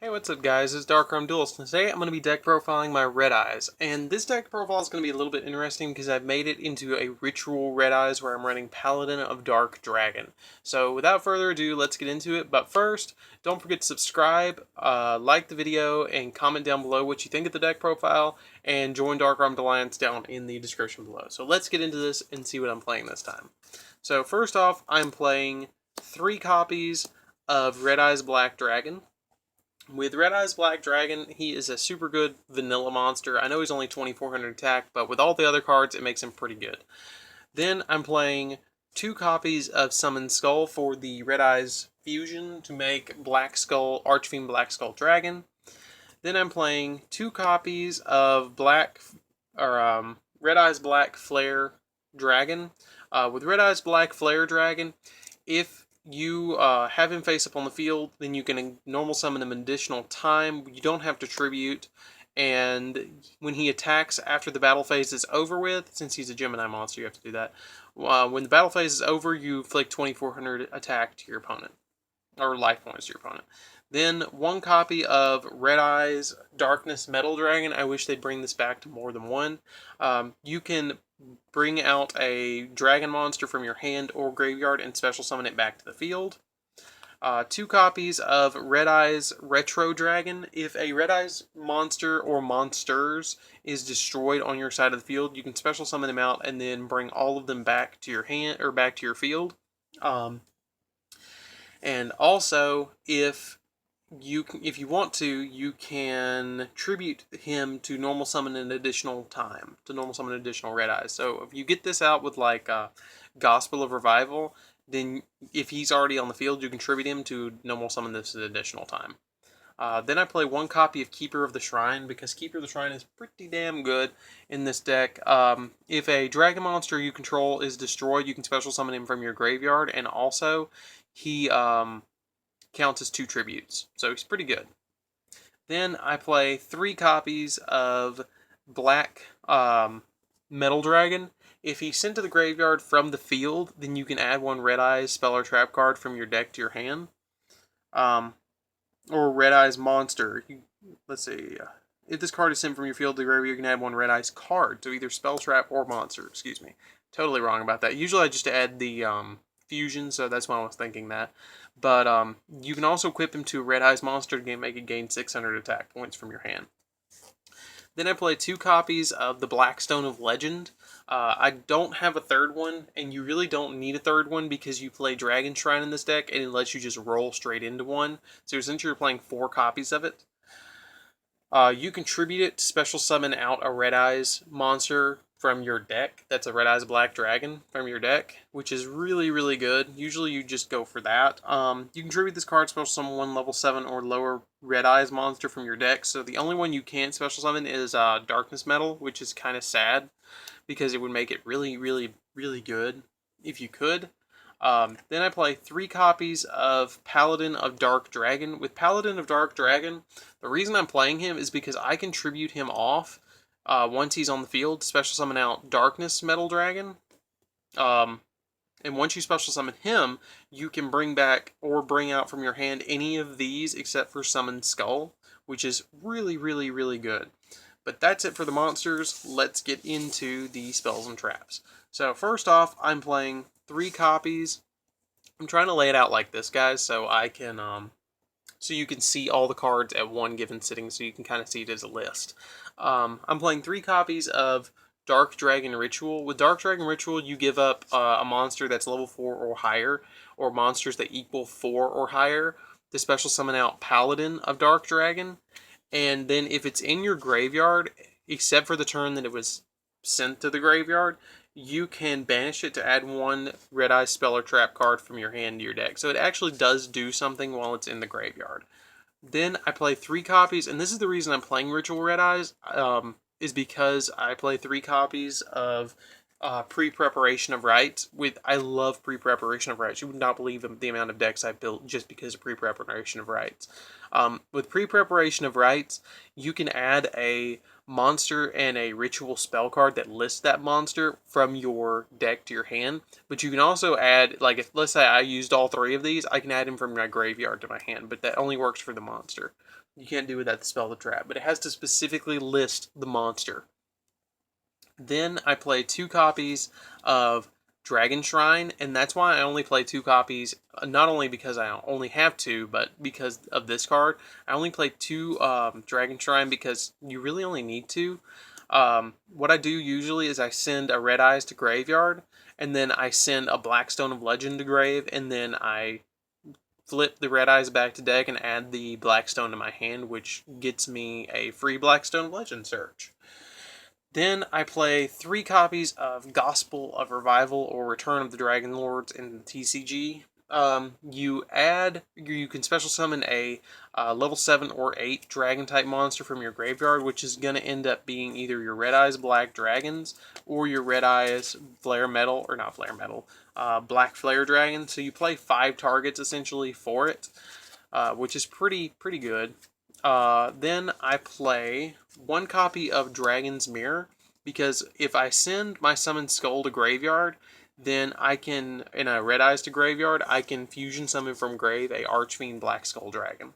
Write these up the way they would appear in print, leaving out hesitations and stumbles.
Hey, what's up guys, it's DarkArmedAlliance, and today I'm going to be deck profiling my Red Eyes. And this deck profile is going to be a little bit interesting because I've made it into a ritual Red Eyes where I'm running Paladin of Dark Dragon. So without further ado, let's get into it. But first, don't forget to subscribe, like the video, and comment down below what you think of the deck profile, and join DarkArmedAlliance down in the description below. So let's get into this and see what I'm playing this time. So first off, I'm playing 3 copies of Red Eyes Black Dragon. With Red Eyes Black Dragon, he is a super good vanilla monster. I know he's only 2400 attack, but with all the other cards, it makes him pretty good. Then I'm playing 2 copies of Summon Skull for the Red Eyes fusion to make Black Skull, Archfiend Black Skull Dragon. Then I'm playing 2 copies of Red Eyes Black Flare Dragon. With Red Eyes Black Flare Dragon, if you have him face up on the field, then you can normal summon him an additional time. You don't have to tribute, and when he attacks after the battle phase is over with, since he's a Gemini monster, you have to do that. When the battle phase is over, you inflict 2400 attack to your opponent, or life points to your opponent. Then 1 copy of Red Eyes Darkness Metal Dragon. I wish they'd bring this back to more than one. You can bring out a dragon monster from your hand or graveyard and special summon it back to the field. 2 copies of Red Eyes Retro Dragon. If a Red Eyes monster or monsters is destroyed on your side of the field, you can special summon them out and then bring all of them back to your hand or back to your field. And also, if you want to, you can tribute him to normal summon an additional time, to normal summon additional Red Eyes. So if you get this out with like Gospel of Revival, then if he's already on the field, you can tribute him to normal summon this an additional time. Then I play 1 copy of Keeper of the Shrine, because Keeper of the Shrine is pretty damn good in this deck. If a dragon monster you control is destroyed, you can special summon him from your graveyard, and also he counts as 2 tributes, so he's pretty good. Then I play 3 copies of Black Metal Dragon. If he's sent to the graveyard from the field, then you can add 1 Red Eyes spell or trap card from your deck to your hand. Or Red Eyes monster. Let's see. If this card is sent from your field to the graveyard, you can add 1 Red Eyes card, so either spell trap or monster. Excuse me. Totally wrong about that. Usually I just add the fusion, so that's why I was thinking that. But you can also equip him to a Red Eyes monster to make it gain 600 attack points from your hand. Then I play 2 copies of the Blackstone of Legend. I don't have a 3rd one, and you really don't need a 3rd one because you play Dragon Shrine in this deck, and it lets you just roll straight into one. So essentially you're playing 4 copies of it. You contribute it to special summon out a Red Eyes monster from your deck. That's a Red Eyes Black Dragon from your deck, which is really, really good. Usually you just go for that. You contribute this card, special summon 1 level 7 or lower Red Eyes monster from your deck. So the only one you can't special summon is Darkness Metal, which is kind of sad because it would make it really, really, really good if you could. Then I play 3 copies of Paladin of Dark Dragon. With Paladin of Dark Dragon, the reason I'm playing him is because I can tribute him off once he's on the field, special summon out Darkness Metal Dragon. And once you special summon him, you can bring back or bring out from your hand any of these except for Summon Skull, which is really, really, really good. But that's it for the monsters. Let's get into the spells and traps. So first off, I'm playing 3 copies. I'm trying to lay it out like this, guys, so I can so you can see all the cards at one given sitting, so you can kind of see it as a list. I'm playing 3 copies of Dark Dragon Ritual. With Dark Dragon Ritual, you give up a monster that's level 4 or higher, or monsters that equal 4 or higher, to special summon out Paladin of Dark Dragon. And then if it's in your graveyard, except for the turn that it was sent to the graveyard, you can banish it to add 1 Red Eye spell or trap card from your hand to your deck. So it actually does do something while it's in the graveyard. Then I play 3 copies, and this is the reason I'm playing Ritual Red Eyes, is because I play 3 copies of Pre-Preparation of Rites. I love Pre-Preparation of Rites. You would not believe the amount of decks I built just because of Pre-Preparation of Rites. With Pre-Preparation of Rites, you can add a monster and a ritual spell card that lists that monster from your deck to your hand. But you can also add, like, if let's say I used all 3 of these, I can add them from my graveyard to my hand, but that only works for the monster. You can't do without the spell the trap, but it has to specifically list the monster. Then I play 2 copies of Dragon Shrine, and that's why I only play 2 copies, not only because I only have 2, but because of this card. I only play 2 Dragon Shrine because you really only need 2. What I do usually is I send a Red Eyes to graveyard, and then I send a Blackstone of Legend to grave, and then I flip the Red Eyes back to deck and add the Blackstone to my hand, which gets me a free Blackstone of Legend search. Then I play 3 copies of Gospel of Revival or Return of the Dragon Lords in the TCG. You can special summon a level 7 or 8 dragon type monster from your graveyard, which is going to end up being either your Red Eyes Black Dragons or your Red Eyes Flare Metal, or not Flare Metal, Black Flare Dragon. So you play 5 targets essentially for it, which is pretty good. Then I play 1 copy of Dragon's Mirror, because if I send my Summoned Skull to graveyard, then I can, in a Red Eyes to graveyard, I can fusion summon from grave a Archfiend Black Skull Dragon.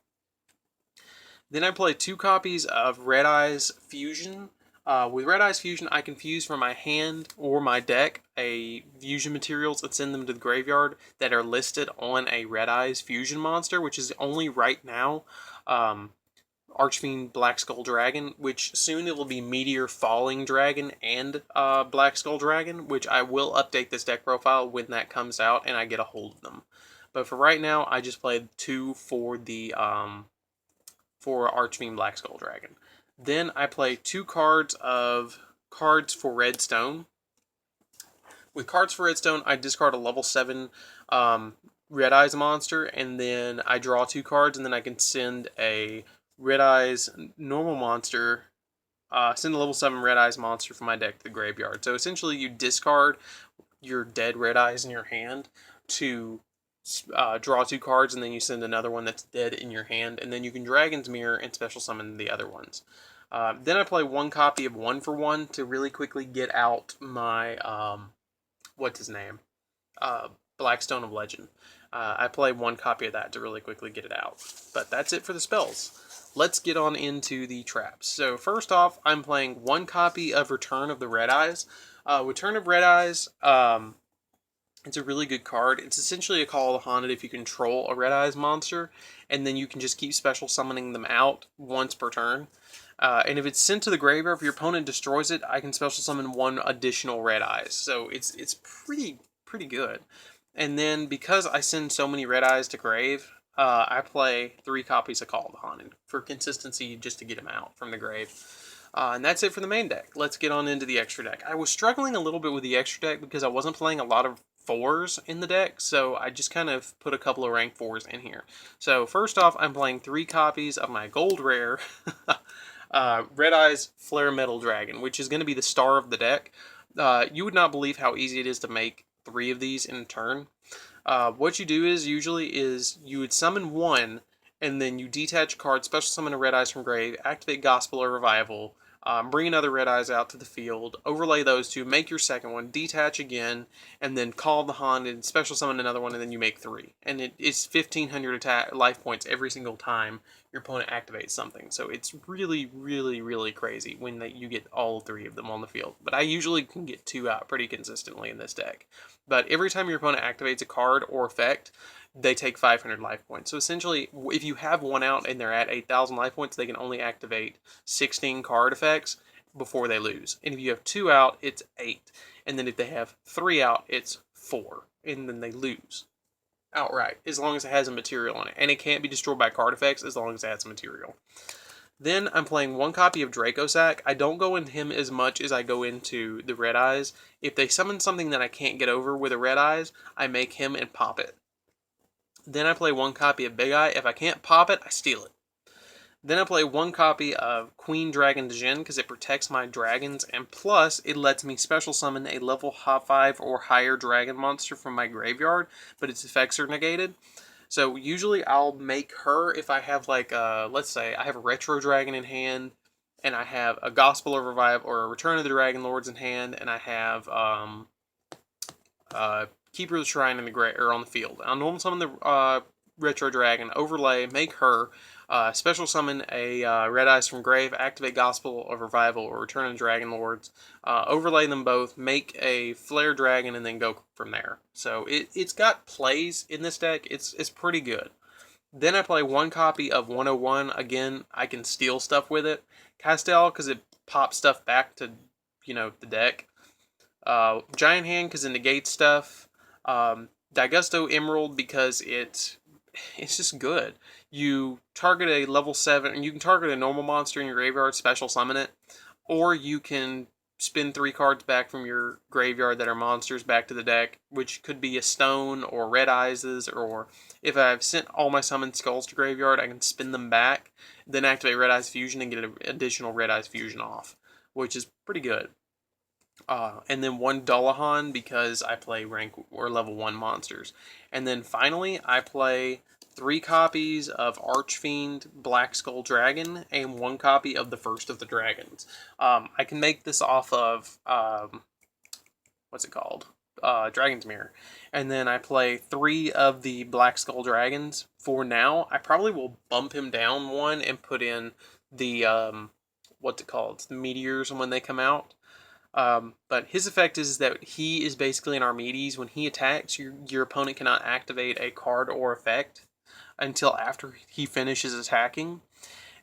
Then I play 2 copies of Red Eyes Fusion. With Red Eyes Fusion, I can fuse from my hand or my deck a fusion materials and send them to the graveyard that are listed on a Red Eyes Fusion monster, which is only right now Archfiend Black Skull Dragon, which soon it will be Meteor Falling Dragon and Black Skull Dragon, which I will update this deck profile when that comes out and I get a hold of them. But for right now, I just played 2 for the for Archfiend Black Skull Dragon. Then I play 2 cards for Redstone. With cards for Redstone, I discard a level 7 Red Eyes monster, and then I draw 2 cards, and then I can send a Red Eyes normal monster, send a level 7 Red Eyes monster from my deck to the graveyard. So essentially you discard your dead Red Eyes in your hand to draw 2 cards, and then you send another one that's dead in your hand, and then you can Dragon's Mirror and special summon the other ones. Then I play 1 copy of 1 for 1 to really quickly get out my, what's his name? Blackstone of Legend. I play 1 copy of that to really quickly get it out. But that's it for the spells. Let's get on into the traps. So first off, I'm playing 1 copy of Return of the Red Eyes. Return of Red Eyes, it's a really good card. It's essentially a Call of the Haunted if you control a Red Eyes monster, and then you can just keep special summoning them out once per turn. And if it's sent to the graveyard, if your opponent destroys it, I can special summon 1 additional Red Eyes. So it's pretty good. And then because I send so many Red Eyes to grave, I play 3 copies of Call of the Haunted for consistency, just to get them out from the grave. And that's it for the main deck. Let's get on into the extra deck. I was struggling a little bit with the extra deck because I wasn't playing a lot of 4s in the deck, so I just kind of put a couple of rank 4s in here. So first off, I'm playing 3 copies of my gold rare Red Eyes Flare Metal Dragon, which is going to be the star of the deck. You would not believe how easy it is to make 3 of these in a turn. What you do is you would summon 1, and then you detach a card, special summon a Red Eyes from grave, activate Gospel or Revival, bring another Red Eyes out to the field, overlay those 2, make your second one, detach again, and then call the Haunted, special summon another one, and then you make 3. And it's 1,500 life points every single time your opponent activates something. So it's really crazy when you get all 3 of them on the field. But I usually can get 2 out pretty consistently in this deck. But every time your opponent activates a card or effect, they take 500 life points. So essentially, if you have 1 out and they're at 8,000 life points, they can only activate 16 card effects before they lose. And if you have 2 out, it's 8. And then if they have 3 out, it's 4. And then they lose outright, as long as it has a material on it. And it can't be destroyed by card effects as long as it has a material. Then I'm playing 1 copy of Dracosac. I don't go into him as much as I go into the Red Eyes. If they summon something that I can't get over with a Red Eyes, I make him and pop it. Then I play 1 copy of Big Eye. If I can't pop it, I steal it. Then I play 1 copy of Queen Dragon Djinn because it protects my dragons, and plus it lets me special summon a level 5 or higher dragon monster from my graveyard, but its effects are negated. So usually I'll make her if I have, like, let's say I have a Retro Dragon in hand, and I have a Gospel of Revival or a Return of the Dragon Lords in hand, and I have Keeper of the Shrine in the or on the field. I'll normal summon the Retro Dragon, overlay, make her, special summon a Red Eyes from Grave, activate Gospel of Revival or Return of the Dragon Lords, overlay them both, make a Flare Dragon, and then go from there. So it's got plays in this deck. It's pretty good. Then I play one copy of 101. Again, I can steal stuff with it. Castel, because it pops stuff back to, the deck. Giant Hand, because it negates stuff. Daigusto Emerald, because it's just good. You target a level 7, and you can target a normal monster in your graveyard, special summon it, or you can spin 3 cards back from your graveyard that are monsters back to the deck, which could be a stone or red eyes, or if I've sent all my summoned skulls to graveyard, I can spin them back, then activate Red Eyes Fusion and get an additional Red Eyes Fusion off, which is pretty good. And then one Dullahan because I play rank or level 1 monsters. And then finally, I play 3 copies of Archfiend Black Skull Dragon and 1 copy of the First of the Dragons. I can make this off of, what's it called? Dragon's Mirror. And then I play 3 of the Black Skull Dragons. For now, I probably will bump him down 1 and put in the, what's it called? The Meteors when they come out. But his effect is that he is basically an Archimedes. When he attacks, your opponent cannot activate a card or effect until after he finishes attacking.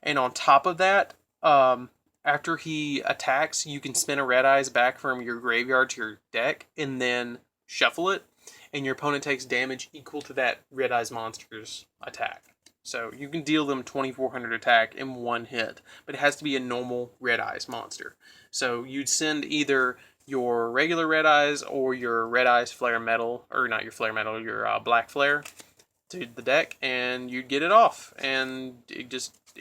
And on top of that, after he attacks, you can spin a Red Eyes back from your graveyard to your deck and then shuffle it, and your opponent takes damage equal to that Red Eyes monster's attack. So you can deal them 2400 attack in 1 hit, but it has to be a normal Red Eyes monster. So you'd send either your regular Red Eyes or your Red Eyes Flare Metal, or not your Flare Metal, your Black Flare to the deck, and you'd get it off, and it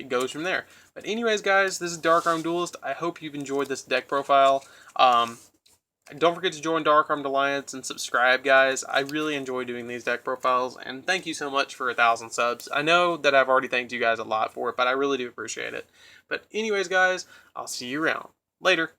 goes from there. But anyways, guys, this is Dark Armed Duelist. I hope you've enjoyed this deck profile. Don't forget to join DarkArmedAlliance and subscribe, guys. I really enjoy doing these deck profiles, and thank you so much for 1,000 subs. I know that I've already thanked you guys a lot for it, but I really do appreciate it. But anyways, guys, I'll see you around. Later.